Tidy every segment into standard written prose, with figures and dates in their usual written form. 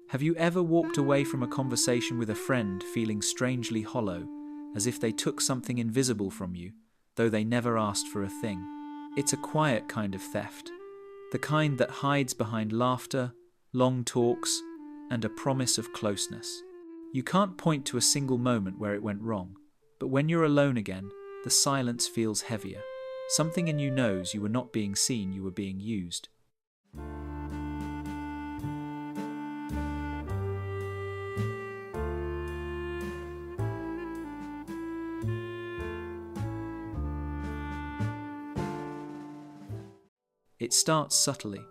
Have you ever walked away from a conversation with a friend feeling strangely hollow, as if they took something invisible from you, though they never asked for a thing? It's a quiet kind of theft, the kind that hides behind laughter, long talks, and a promise of closeness. You can't point to a single moment where it went wrong, but when you're alone again, the silence feels heavier. Something in you knows you were not being seen, you were being used. It starts subtly.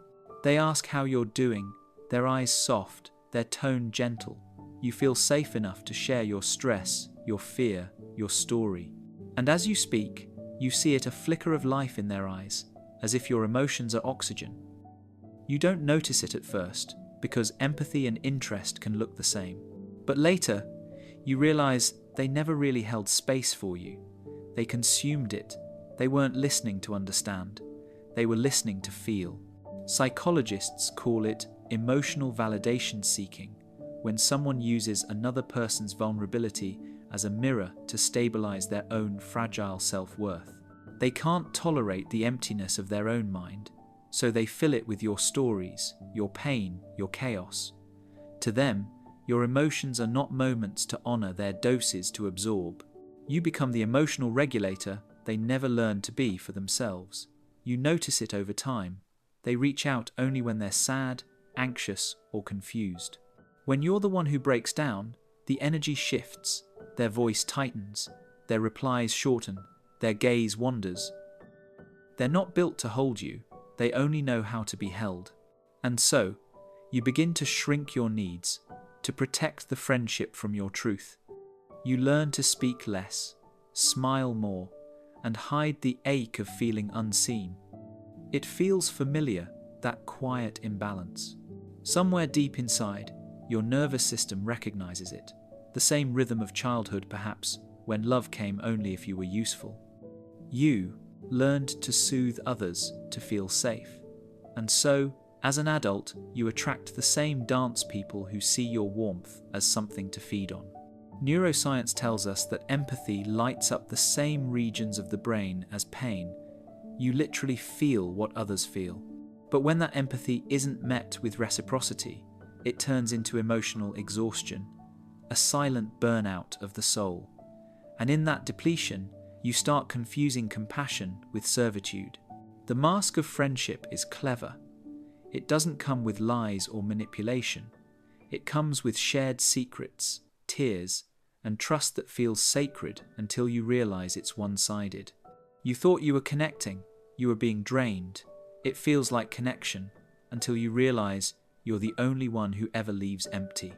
They ask how you're doing, their eyes soft, their tone gentle. You feel safe enough to share your stress, your fear, your story. And as you speak, you see it, a flicker of life in their eyes, as if your emotions are oxygen. You don't notice it at first, because empathy and interest can look the same. But later, you realize they never really held space for you. They consumed it. They weren't listening to understand. They were listening to feel. Psychologists call it emotional validation seeking, when someone uses another person's vulnerability as a mirror to stabilize their own fragile self-worth. They can't tolerate the emptiness of their own mind, so they fill it with your stories, your pain, your chaos. To them, your emotions are not moments to honor, they're doses to absorb. You become the emotional regulator they never learned to be for themselves. You notice it over time. They reach out only when they're sad, anxious, or confused. When you're the one who breaks down, the energy shifts, their voice tightens, their replies shorten, their gaze wanders. They're not built to hold you, they only know how to be held. And so, you begin to shrink your needs, to protect the friendship from your truth. You learn to speak less, smile more, and hide the ache of feeling unseen. It feels familiar, that quiet imbalance. Somewhere deep inside, your nervous system recognizes it. The same rhythm of childhood, perhaps, when love came only if you were useful. You learned to soothe others to feel safe. And so, as an adult, you attract the same dance people who see your warmth as something to feed on. Neuroscience tells us that empathy lights up the same regions of the brain as pain. You literally feel what others feel. But when that empathy isn't met with reciprocity, it turns into emotional exhaustion, a silent burnout of the soul. And in that depletion, you start confusing compassion with servitude. The mask of friendship is clever. It doesn't come with lies or manipulation. It comes with shared secrets, tears, and trust that feels sacred until you realize it's one-sided. You thought you were connecting, you were being drained. It feels like connection until you realize you're the only one who ever leaves empty.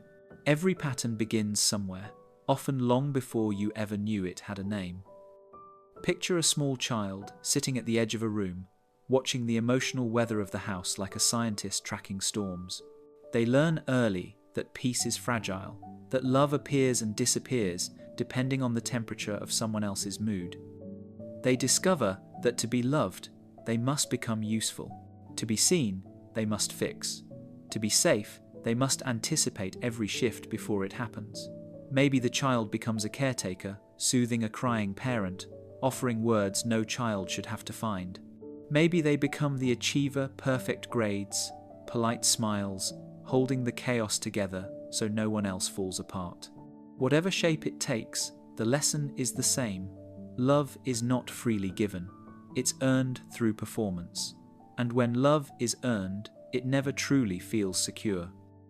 Every pattern begins somewhere, often long before you ever knew it had a name. Picture a small child sitting at the edge of a room, watching the emotional weather of the house like a scientist tracking storms. They learn early that peace is fragile, that love appears and disappears depending on the temperature of someone else's mood. They discover that to be loved, they must become useful. To be seen, they must fix. To be safe, they must anticipate every shift before it happens. Maybe the child becomes a caretaker, soothing a crying parent, offering words no child should have to find. Maybe they become the achiever, perfect grades, polite smiles, holding the chaos together so no one else falls apart. Whatever shape it takes, the lesson is the same. Love is not freely given. It's earned through performance. And when love is earned, it never truly feels secure.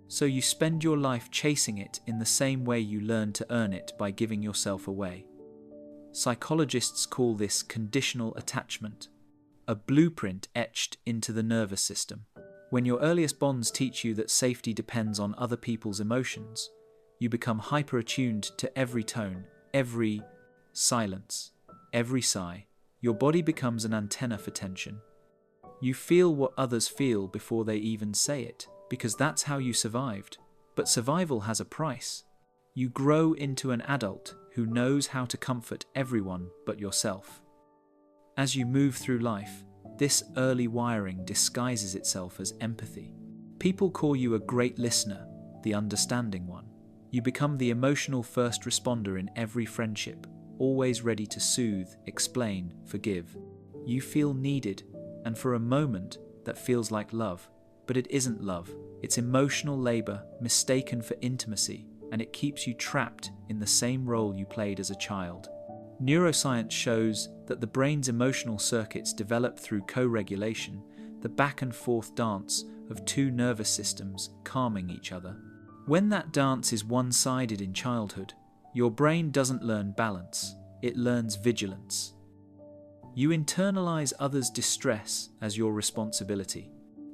So you spend your life chasing it in the same way you learn to earn it, by giving yourself away. Psychologists call this conditional attachment, a blueprint etched into the nervous system. When your earliest bonds teach you that safety depends on other people's emotions, you become hyper-attuned to every tone, every silence, every sigh. Your body becomes an antenna for tension. You feel what others feel before they even say it, because that's how you survived. But survival has a price. You grow into an adult who knows how to comfort everyone but yourself. As you move through life, this early wiring disguises itself as empathy. People call you a great listener, the understanding one. You become the emotional first responder in every friendship, always ready to soothe, explain, forgive. You feel needed, and for a moment, that feels like love. But it isn't love. It's emotional labor, mistaken for intimacy, and it keeps you trapped in the same role you played as a child. Neuroscience shows that the brain's emotional circuits develop through co-regulation, the back-and-forth dance of two nervous systems calming each other. When that dance is one-sided in childhood, your brain doesn't learn balance, it learns vigilance. You internalize others' distress as your responsibility.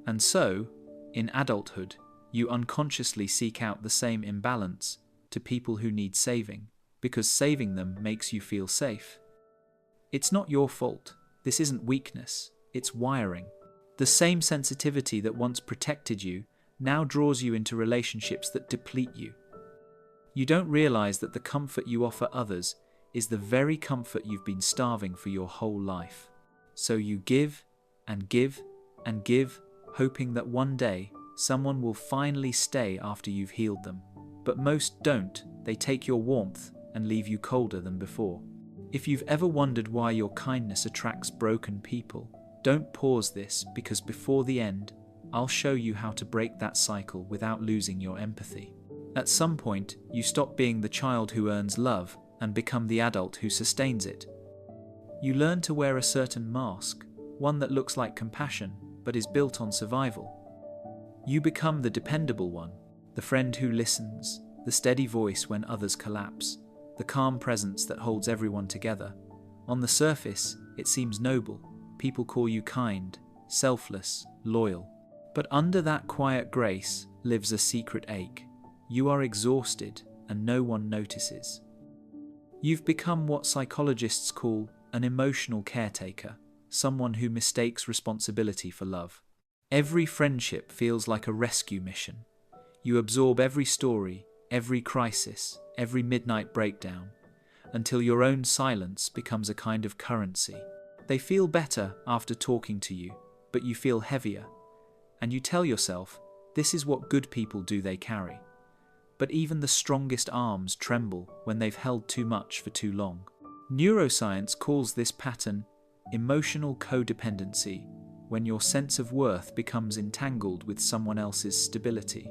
And so, in adulthood, you unconsciously seek out the same imbalance to people who need saving, because saving them makes you feel safe. It's not your fault. This isn't weakness, it's wiring. The same sensitivity that once protected you now draws you into relationships that deplete you. You don't realize that the comfort you offer others is the very comfort you've been starving for your whole life. So you give and give and give, hoping that one day someone will finally stay after you've healed them. But most don't. They take your warmth and leave you colder than before. If you've ever wondered why your kindness attracts broken people, don't pause this, because before the end, I'll show you how to break that cycle without losing your empathy. At some point, you stop being the child who earns love and become the adult who sustains it. You learn to wear a certain mask, one that looks like compassion but is built on survival. You become the dependable one, the friend who listens, the steady voice when others collapse, the calm presence that holds everyone together. On the surface, it seems noble. People call you kind, selfless, loyal. But under that quiet grace lives a secret ache. You are exhausted and no one notices. You've become what psychologists call an emotional caretaker, someone who mistakes responsibility for love. Every friendship feels like a rescue mission. You absorb every story, every crisis, every midnight breakdown, until your own silence becomes a kind of currency. They feel better after talking to you, but you feel heavier. And you tell yourself, this is what good people do, they carry. But even the strongest arms tremble when they've held too much for too long. Neuroscience calls this pattern emotional codependency, when your sense of worth becomes entangled with someone else's stability.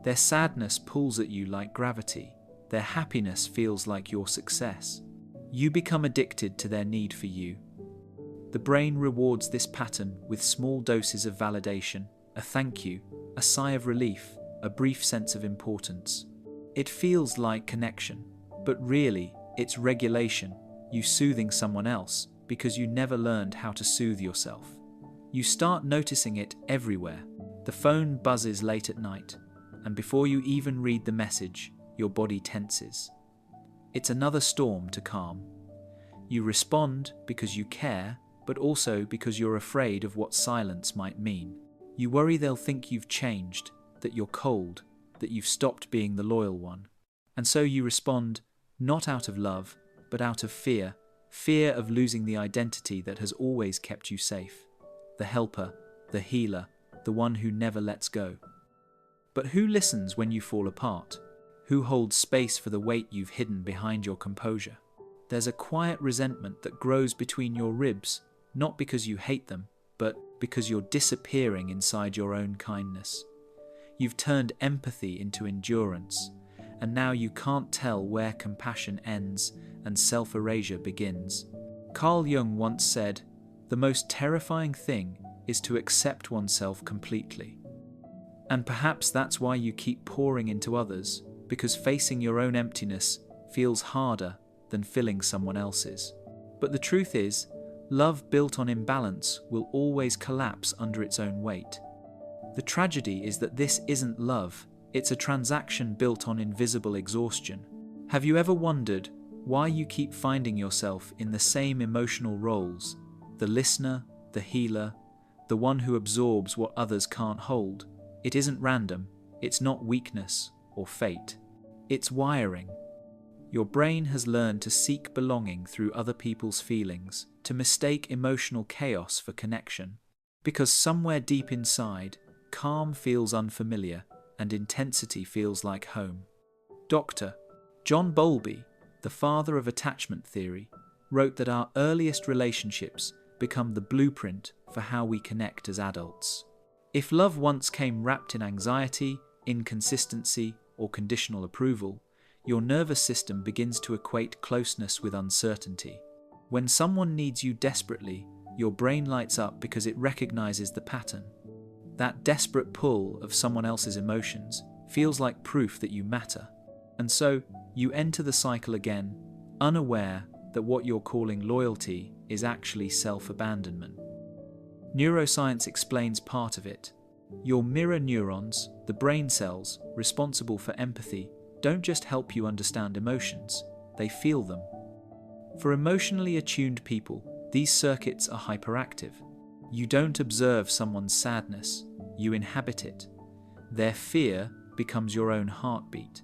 Their sadness pulls at you like gravity. Their happiness feels like your success. You become addicted to their need for you. The brain rewards this pattern with small doses of validation, a thank you, a sigh of relief, a brief sense of importance. It feels like connection, but really, it's regulation, you soothing someone else because you never learned how to soothe yourself. You start noticing it everywhere. The phone buzzes late at night, and before you even read the message, your body tenses. It's another storm to calm. You respond because you care, but also because you're afraid of what silence might mean. You worry they'll think you've changed, that you're cold, that you've stopped being the loyal one. And so you respond, not out of love, but out of fear, fear of losing the identity that has always kept you safe. The helper, the healer, the one who never lets go. But who listens when you fall apart? Who holds space for the weight you've hidden behind your composure? There's a quiet resentment that grows between your ribs, not because you hate them, but because you're disappearing inside your own kindness. You've turned empathy into endurance, and now you can't tell where compassion ends and self-erasure begins. Carl Jung once said, "The most terrifying thing is to accept oneself completely." And perhaps that's why you keep pouring into others, because facing your own emptiness feels harder than filling someone else's. But the truth is, love built on imbalance will always collapse under its own weight. The tragedy is that this isn't love, it's a transaction built on invisible exhaustion. Have you ever wondered why you keep finding yourself in the same emotional roles? The listener, the healer, the one who absorbs what others can't hold. It isn't random, it's not weakness or fate. It's wiring. Your brain has learned to seek belonging through other people's feelings, to mistake emotional chaos for connection. Because somewhere deep inside, calm feels unfamiliar, and intensity feels like home. Dr. John Bowlby, the father of attachment theory, wrote that our earliest relationships become the blueprint for how we connect as adults. If love once came wrapped in anxiety, inconsistency, or conditional approval, your nervous system begins to equate closeness with uncertainty. When someone needs you desperately, your brain lights up because it recognizes the pattern. That desperate pull of someone else's emotions feels like proof that you matter. And so, you enter the cycle again, unaware that what you're calling loyalty is actually self-abandonment. Neuroscience explains part of it. Your mirror neurons, the brain cells responsible for empathy, don't just help you understand emotions, they feel them. For emotionally attuned people, these circuits are hyperactive. You don't observe someone's sadness, you inhabit it. Their fear becomes your own heartbeat.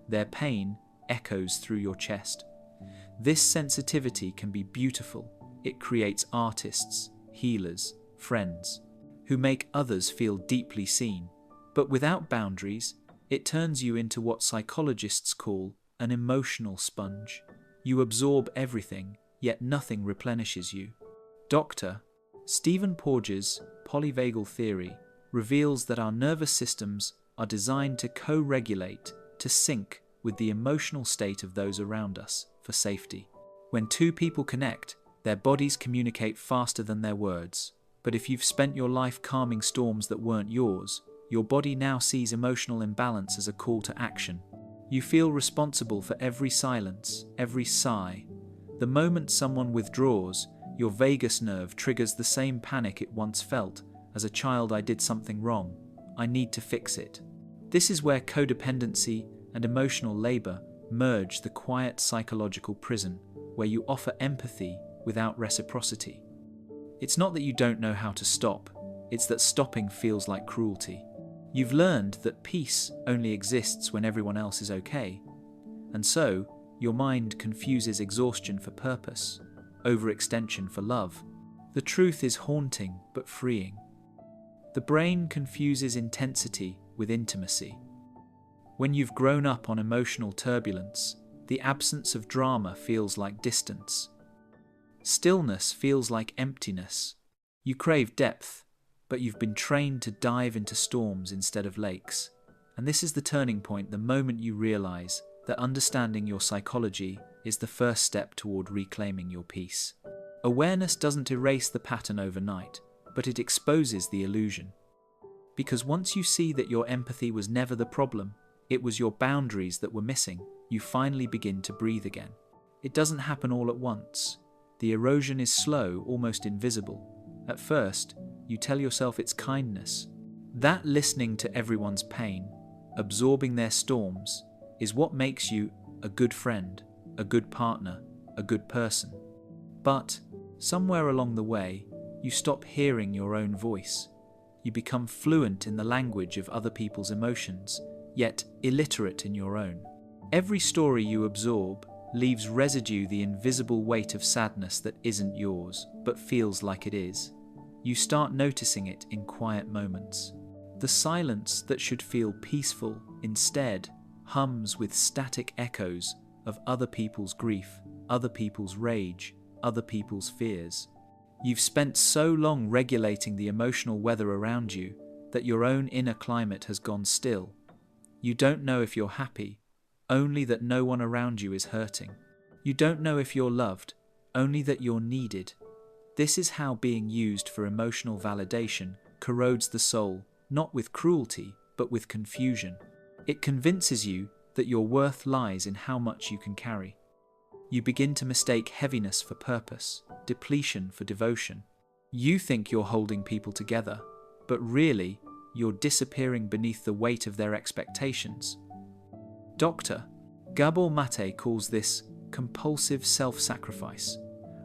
Their pain echoes through your chest. This sensitivity can be beautiful. It creates artists, healers, friends, who make others feel deeply seen. But without boundaries, it turns you into what psychologists call an emotional sponge. You absorb everything, yet nothing replenishes you. Dr. Stephen Porges' polyvagal theory reveals that our nervous systems are designed to co-regulate, to sync with the emotional state of those around us for safety. When two people connect, their bodies communicate faster than their words. But if you've spent your life calming storms that weren't yours, your body now sees emotional imbalance as a call to action. You feel responsible for every silence, every sigh. The moment someone withdraws, your vagus nerve triggers the same panic it once felt. As a child, I did something wrong. I need to fix it. This is where codependency and emotional labor merge, the quiet psychological prison, where you offer empathy without reciprocity. It's not that you don't know how to stop, it's that stopping feels like cruelty. You've learned that peace only exists when everyone else is okay, and so your mind confuses exhaustion for purpose, overextension for love. The truth is haunting but freeing. The brain confuses intensity with intimacy. When you've grown up on emotional turbulence, the absence of drama feels like distance. Stillness feels like emptiness. You crave depth, but you've been trained to dive into storms instead of lakes. And this is the turning point, the moment you realize that understanding your psychology is the first step toward reclaiming your peace. Awareness doesn't erase the pattern overnight, but it exposes the illusion. Because once you see that your empathy was never the problem, it was your boundaries that were missing, you finally begin to breathe again. It doesn't happen all at once. The erosion is slow, almost invisible. At first, you tell yourself it's kindness. That listening to everyone's pain, absorbing their storms, is what makes you a good friend, a good partner, a good person. But somewhere along the way, you stop hearing your own voice. You become fluent in the language of other people's emotions, yet illiterate in your own. Every story you absorb leaves residue, the invisible weight of sadness that isn't yours, but feels like it is. You start noticing it in quiet moments. The silence that should feel peaceful instead hums with static echoes of other people's grief, other people's rage, other people's fears. You've spent so long regulating the emotional weather around you that your own inner climate has gone still. You don't know if you're happy, only that no one around you is hurting. You don't know if you're loved, only that you're needed. This is how being used for emotional validation corrodes the soul, not with cruelty, but with confusion. It convinces you that your worth lies in how much you can carry. You begin to mistake heaviness for purpose, depletion for devotion. You think you're holding people together, but really, you're disappearing beneath the weight of their expectations. Dr. Gabor Mate calls this compulsive self-sacrifice,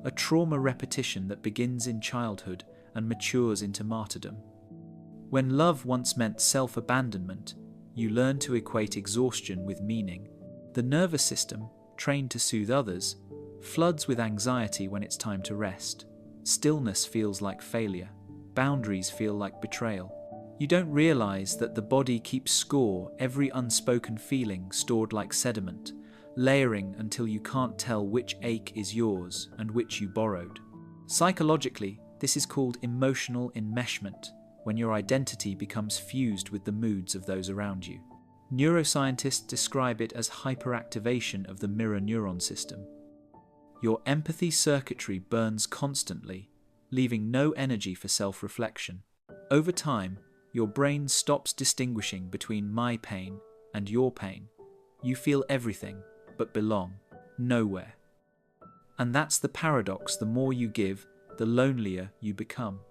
a trauma repetition that begins in childhood and matures into martyrdom. When love once meant self-abandonment, you learn to equate exhaustion with meaning. The nervous system, trained to soothe others, floods with anxiety when it's time to rest. Stillness feels like failure. Boundaries feel like betrayal. You don't realize that the body keeps score every unspoken feeling stored like sediment, layering until you can't tell which ache is yours and which you borrowed. Psychologically, this is called emotional enmeshment, when your identity becomes fused with the moods of those around you. Neuroscientists describe it as hyperactivation of the mirror neuron system. Your empathy circuitry burns constantly, leaving no energy for self-reflection. Over time, your brain stops distinguishing between my pain and your pain. You feel everything, but belong nowhere. And that's the paradox: the more you give, the lonelier you become.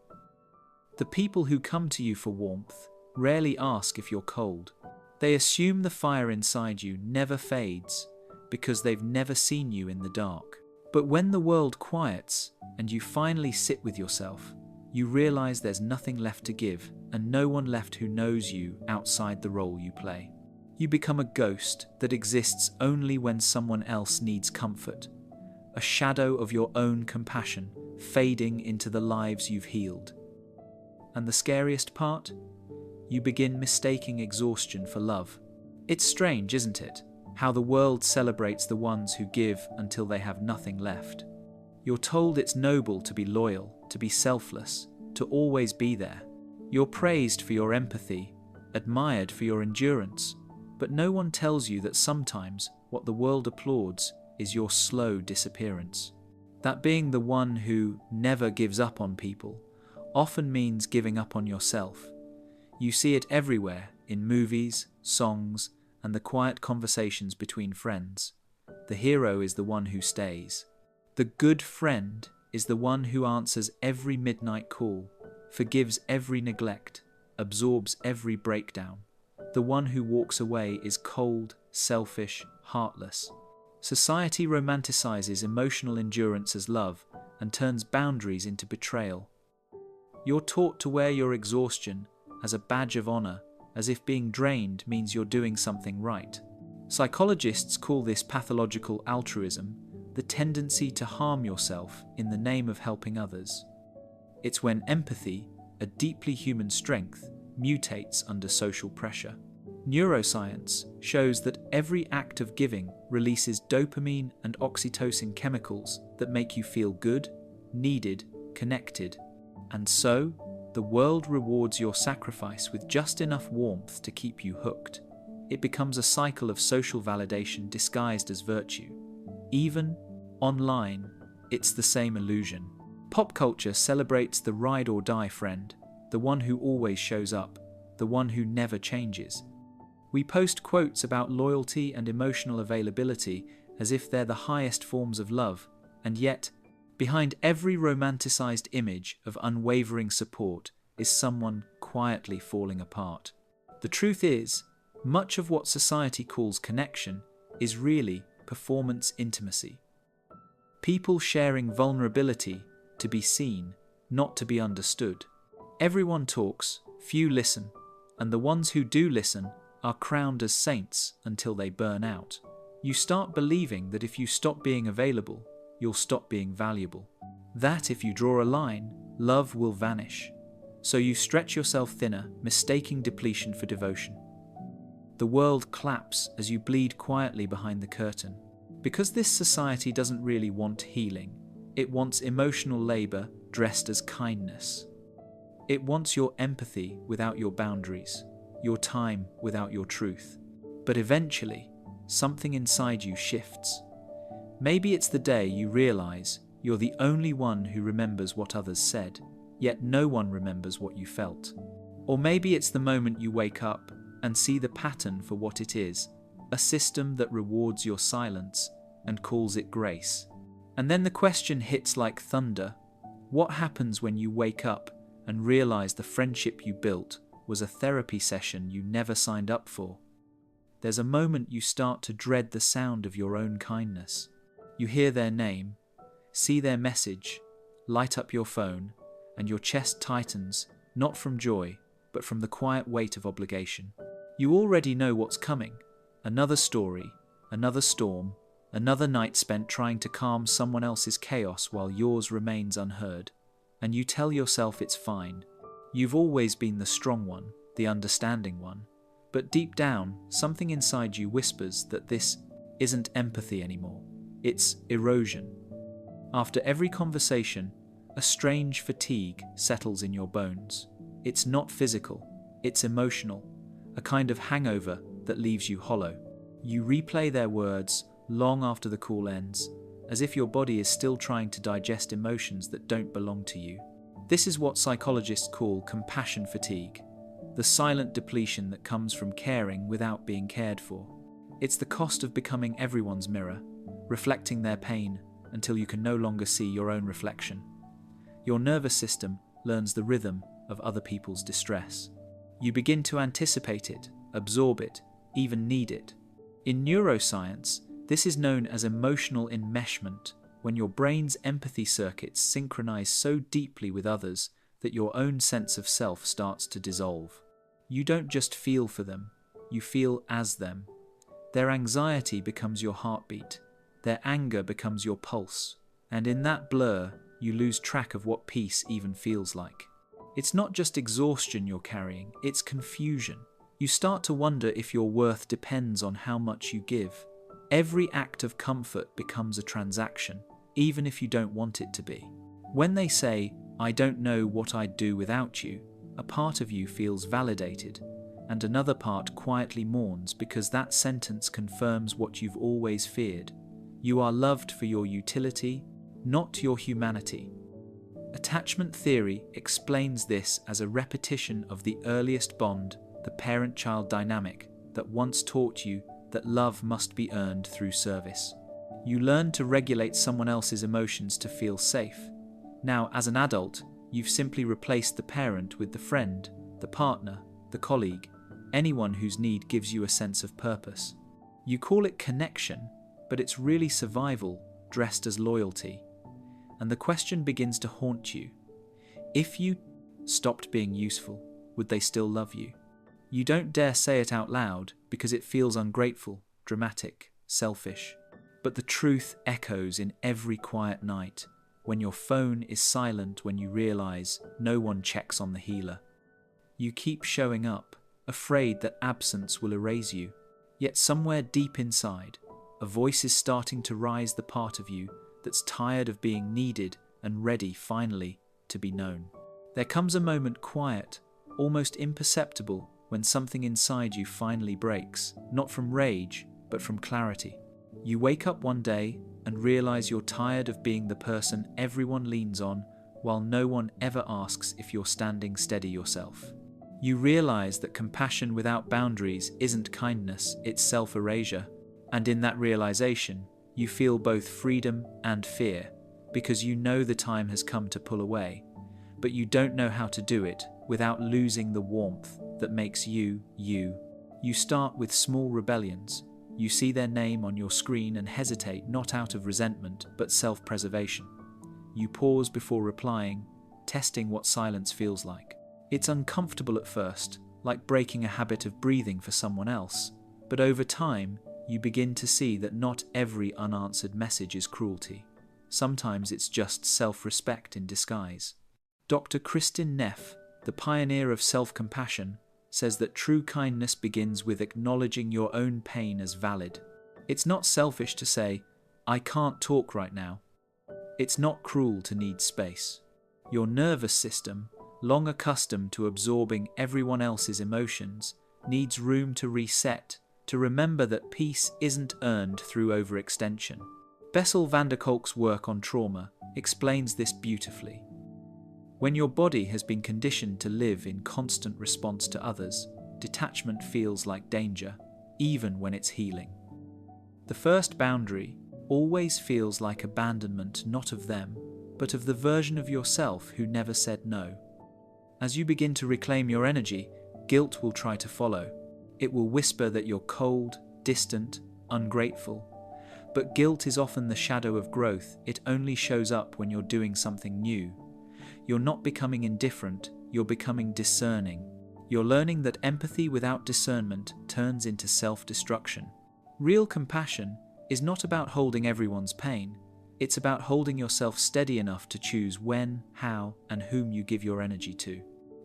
The people who come to you for warmth rarely ask if you're cold. They assume the fire inside you never fades because they've never seen you in the dark. But when the world quiets and you finally sit with yourself, you realize there's nothing left to give and no one left who knows you outside the role you play. You become a ghost that exists only when someone else needs comfort, a shadow of your own compassion fading into the lives you've healed. And the scariest part? You begin mistaking exhaustion for love. It's strange, isn't it? How the world celebrates the ones who give until they have nothing left. You're told it's noble to be loyal, to be selfless, to always be there. You're praised for your empathy, admired for your endurance, but no one tells you that sometimes what the world applauds is your slow disappearance. That being the one who never gives up on people often means giving up on yourself. You see it everywhere, in movies, songs, and the quiet conversations between friends. The hero is the one who stays. The good friend is the one who answers every midnight call, forgives every neglect, absorbs every breakdown. The one who walks away is cold, selfish, heartless. Society romanticizes emotional endurance as love and turns boundaries into betrayal. You're taught to wear your exhaustion as a badge of honor, as if being drained means you're doing something right. Psychologists call this pathological altruism, the tendency to harm yourself in the name of helping others. It's when empathy, a deeply human strength, mutates under social pressure. Neuroscience shows that every act of giving releases dopamine and oxytocin chemicals that make you feel good, needed, connected. And so, the world rewards your sacrifice with just enough warmth to keep you hooked. It becomes a cycle of social validation disguised as virtue. Even online, it's the same illusion. Pop culture celebrates the ride-or-die friend, the one who always shows up, the one who never changes. We post quotes about loyalty and emotional availability as if they're the highest forms of love, and yet, behind every romanticized image of unwavering support is someone quietly falling apart. The truth is, much of what society calls connection is really performance intimacy. People sharing vulnerability to be seen, not to be understood. Everyone talks, few listen, and the ones who do listen are crowned as saints until they burn out. You start believing that if you stop being available, you'll stop being valuable. That if you draw a line, love will vanish. So you stretch yourself thinner, mistaking depletion for devotion. The world claps as you bleed quietly behind the curtain. Because this society doesn't really want healing. It wants emotional labor dressed as kindness. It wants your empathy without your boundaries, your time without your truth. But eventually, something inside you shifts. Maybe it's the day you realize you're the only one who remembers what others said, yet no one remembers what you felt. Or maybe it's the moment you wake up and see the pattern for what it is, a system that rewards your silence and calls it grace. And then the question hits like thunder: what happens when you wake up and realize the friendship you built was a therapy session you never signed up for? There's a moment you start to dread the sound of your own kindness. You hear their name, see their message, light up your phone, and your chest tightens, not from joy, but from the quiet weight of obligation. You already know what's coming. Another story, another storm, another night spent trying to calm someone else's chaos while yours remains unheard. And you tell yourself it's fine. You've always been the strong one. the understanding one. But deep down, something inside you whispers that this isn't empathy anymore. It's erosion. After every conversation, a strange fatigue settles in your bones. It's not physical, it's emotional, a kind of hangover that leaves you hollow. You replay their words long after the call ends, as if your body is still trying to digest emotions that don't belong to you. This is what psychologists call compassion fatigue, the silent depletion that comes from caring without being cared for. It's the cost of becoming everyone's mirror, reflecting their pain until you can no longer see your own reflection. Your nervous system learns the rhythm of other people's distress. You begin to anticipate it, absorb it, even need it. In neuroscience, this is known as emotional enmeshment, when your brain's empathy circuits synchronize so deeply with others that your own sense of self starts to dissolve. You don't just feel for them, you feel as them. Their anxiety becomes your heartbeat, their anger becomes your pulse, and in that blur, you lose track of what peace even feels like. It's not just exhaustion you're carrying, it's confusion. You start to wonder if your worth depends on how much you give. Every act of comfort becomes a transaction, even if you don't want it to be. When they say, "I don't know what I'd do without you," a part of you feels validated, and another part quietly mourns because that sentence confirms what you've always feared. You are loved for your utility, not your humanity. Attachment theory explains this as a repetition of the earliest bond, the parent-child dynamic, that once taught you that love must be earned through service. You learn to regulate someone else's emotions to feel safe. Now, as an adult, you've simply replaced the parent with the friend, the partner, the colleague, anyone whose need gives you a sense of purpose. You call it connection, but it's really survival dressed as loyalty. And the question begins to haunt you. If you stopped being useful, would they still love you? You don't dare say it out loud because it feels ungrateful, dramatic, selfish. But the truth echoes in every quiet night, when your phone is silent, when you realize no one checks on the healer. You keep showing up, afraid that absence will erase you. Yet somewhere deep inside, a voice is starting to rise, the part of you that's tired of being needed and ready finally to be known. There comes a moment, quiet, almost imperceptible, when something inside you finally breaks, not from rage, but from clarity. You wake up one day and realize you're tired of being the person everyone leans on while no one ever asks if you're standing steady yourself. You realize that compassion without boundaries isn't kindness, it's self-erasure. And in that realization, you feel both freedom and fear, because you know the time has come to pull away, but you don't know how to do it without losing the warmth that makes you, you. You start with small rebellions. You see their name on your screen and hesitate, not out of resentment, but self-preservation. You pause before replying, testing what silence feels like. It's uncomfortable at first, like breaking a habit of breathing for someone else, but over time, you begin to see that not every unanswered message is cruelty. Sometimes it's just self-respect in disguise. Dr. Kristin Neff, the pioneer of self-compassion, says that true kindness begins with acknowledging your own pain as valid. It's not selfish to say, "I can't talk right now." It's not cruel to need space. Your nervous system, long accustomed to absorbing everyone else's emotions, needs room to reset, to remember that peace isn't earned through overextension. Bessel van der Kolk's work on trauma explains this beautifully. When your body has been conditioned to live in constant response to others, detachment feels like danger, even when it's healing. The first boundary always feels like abandonment, not of them, but of the version of yourself who never said no. As you begin to reclaim your energy, guilt will try to follow. It will whisper that you're cold, distant, ungrateful. But guilt is often the shadow of growth. It only shows up when you're doing something new. You're not becoming indifferent, you're becoming discerning. You're learning that empathy without discernment turns into self-destruction. Real compassion is not about holding everyone's pain. It's about holding yourself steady enough to choose when, how, and whom you give your energy to.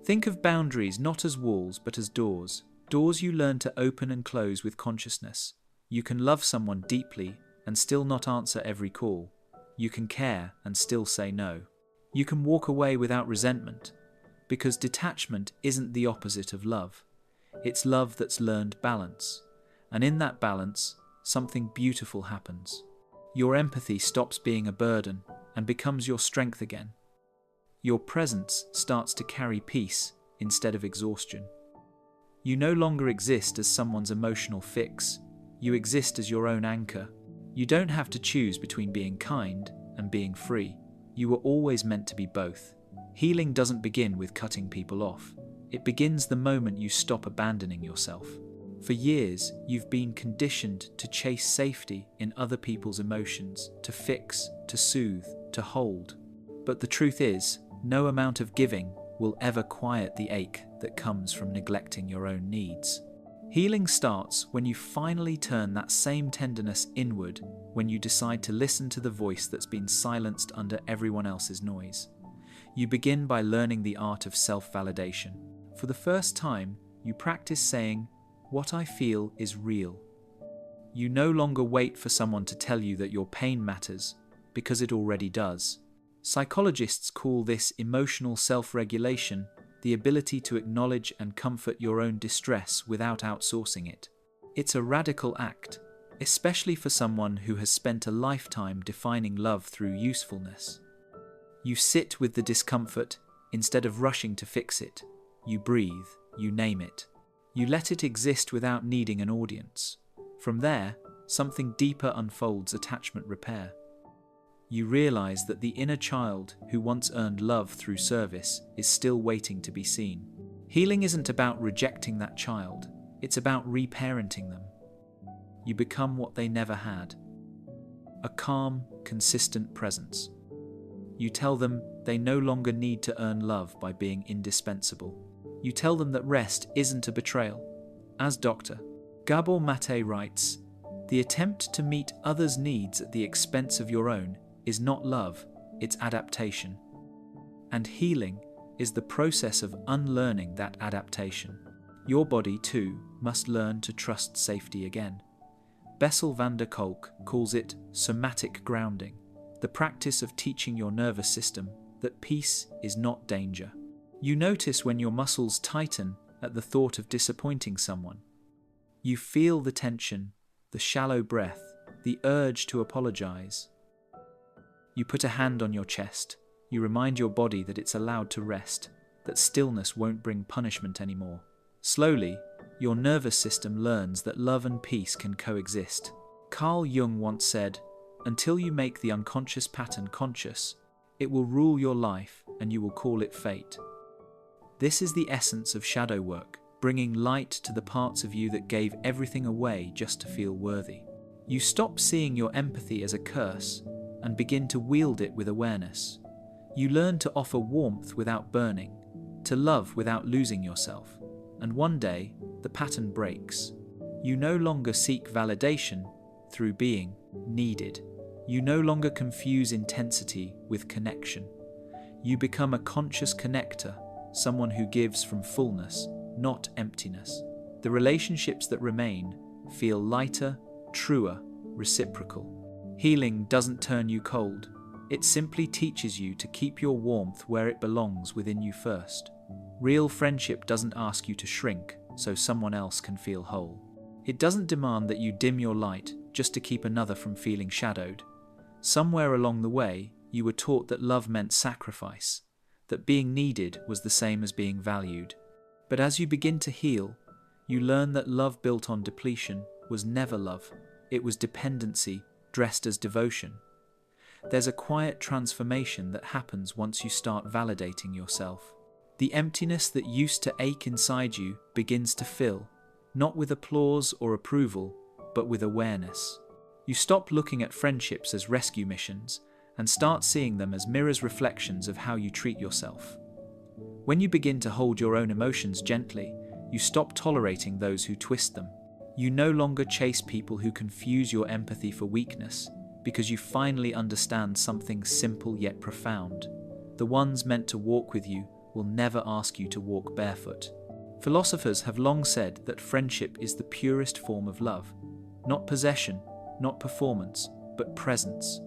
Think of boundaries not as walls but as doors. Doors you learn to open and close with consciousness. You can love someone deeply and still not answer every call. You can care and still say no. You can walk away without resentment, because detachment isn't the opposite of love. It's love that's learned balance. And in that balance, something beautiful happens. Your empathy stops being a burden and becomes your strength again. Your presence starts to carry peace instead of exhaustion. You no longer exist as someone's emotional fix. You exist as your own anchor. You don't have to choose between being kind and being free. You were always meant to be both. Healing doesn't begin with cutting people off. It begins the moment you stop abandoning yourself. For years, you've been conditioned to chase safety in other people's emotions, to fix, to soothe, to hold. But the truth is, no amount of giving will ever quiet the ache that comes from neglecting your own needs. Healing starts when you finally turn that same tenderness inward, when you decide to listen to the voice that's been silenced under everyone else's noise. You begin by learning the art of self-validation. For the first time, you practice saying, "What I feel is real." You no longer wait for someone to tell you that your pain matters, because it already does. Psychologists call this emotional self-regulation, the ability to acknowledge and comfort your own distress without outsourcing it. It's a radical act, especially for someone who has spent a lifetime defining love through usefulness. You sit with the discomfort instead of rushing to fix it. You breathe, you name it. You let it exist without needing an audience. From there, something deeper unfolds: attachment repair. You realize that the inner child who once earned love through service is still waiting to be seen. Healing isn't about rejecting that child, it's about reparenting them. You become what they never had: a calm, consistent presence. You tell them they no longer need to earn love by being indispensable. You tell them that rest isn't a betrayal. As Dr. Gabor Mate writes, "The attempt to meet others' needs at the expense of your own is not love, it's adaptation." And healing is the process of unlearning that adaptation. Your body, too, must learn to trust safety again. Bessel van der Kolk calls it somatic grounding, the practice of teaching your nervous system that peace is not danger. You notice when your muscles tighten at the thought of disappointing someone. You feel the tension, the shallow breath, the urge to apologize. You put a hand on your chest. You remind your body that it's allowed to rest, that stillness won't bring punishment anymore. Slowly, your nervous system learns that love and peace can coexist. Carl Jung once said, "Until you make the unconscious pattern conscious, it will rule your life and you will call it fate." This is the essence of shadow work, bringing light to the parts of you that gave everything away just to feel worthy. You stop seeing your empathy as a curse and begin to wield it with awareness. You learn to offer warmth without burning, to love without losing yourself. And one day, the pattern breaks. You no longer seek validation through being needed. You no longer confuse intensity with connection. You become a conscious connector, someone who gives from fullness, not emptiness. The relationships that remain feel lighter, truer, reciprocal. Healing doesn't turn you cold. It simply teaches you to keep your warmth where it belongs, within you first. Real friendship doesn't ask you to shrink so someone else can feel whole. It doesn't demand that you dim your light just to keep another from feeling shadowed. Somewhere along the way, you were taught that love meant sacrifice, that being needed was the same as being valued. But as you begin to heal, you learn that love built on depletion was never love. It was dependency dressed as devotion. There's a quiet transformation that happens once you start validating yourself. The emptiness that used to ache inside you begins to fill, not with applause or approval, but with awareness. You stop looking at friendships as rescue missions and start seeing them as mirrors, reflections of how you treat yourself. When you begin to hold your own emotions gently, you stop tolerating those who twist them. You no longer chase people who confuse your empathy for weakness, because you finally understand something simple yet profound. The ones meant to walk with you will never ask you to walk barefoot. Philosophers have long said that friendship is the purest form of love. Not possession, not performance, but presence.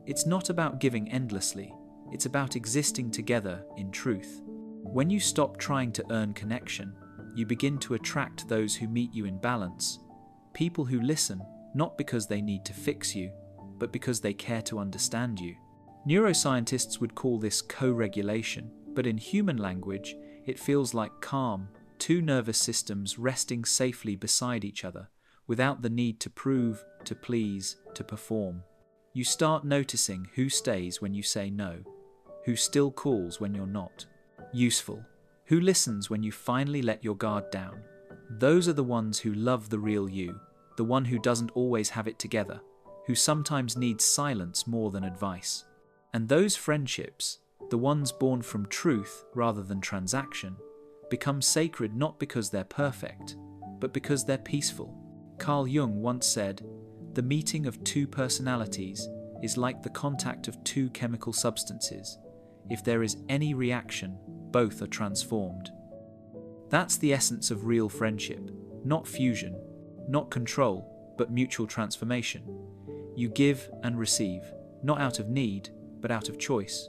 It's not about giving endlessly, it's about existing together in truth. When you stop trying to earn connection, you begin to attract those who meet you in balance. People who listen, not because they need to fix you, but because they care to understand you. Neuroscientists would call this co-regulation, but in human language, it feels like calm, two nervous systems resting safely beside each other, without the need to prove, to please, to perform. You start noticing who stays when you say no, who still calls when you're not. Useful. Who listens when you finally let your guard down. Those are the ones who love the real you, the one who doesn't always have it together, who sometimes needs silence more than advice. And those friendships, the ones born from truth rather than transaction, become sacred not because they're perfect, but because they're peaceful. Carl Jung once said, "The meeting of two personalities is like the contact of two chemical substances. If there is any reaction, both are transformed." That's the essence of real friendship, not fusion, not control, but mutual transformation. You give and receive, not out of need, but out of choice.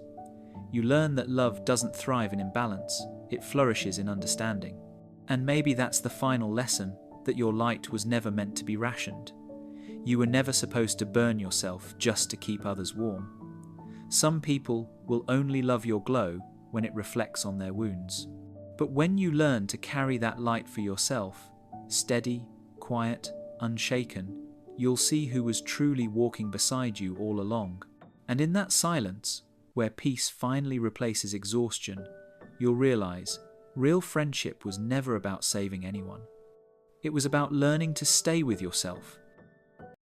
You learn that love doesn't thrive in imbalance, it flourishes in understanding. And maybe that's the final lesson, that your light was never meant to be rationed. You were never supposed to burn yourself just to keep others warm. Some people will only love your glow when it reflects on their wounds. But when you learn to carry that light for yourself, steady, quiet, unshaken, you'll see who was truly walking beside you all along. And in that silence, where peace finally replaces exhaustion, you'll realize real friendship was never about saving anyone. It was about learning to stay with yourself,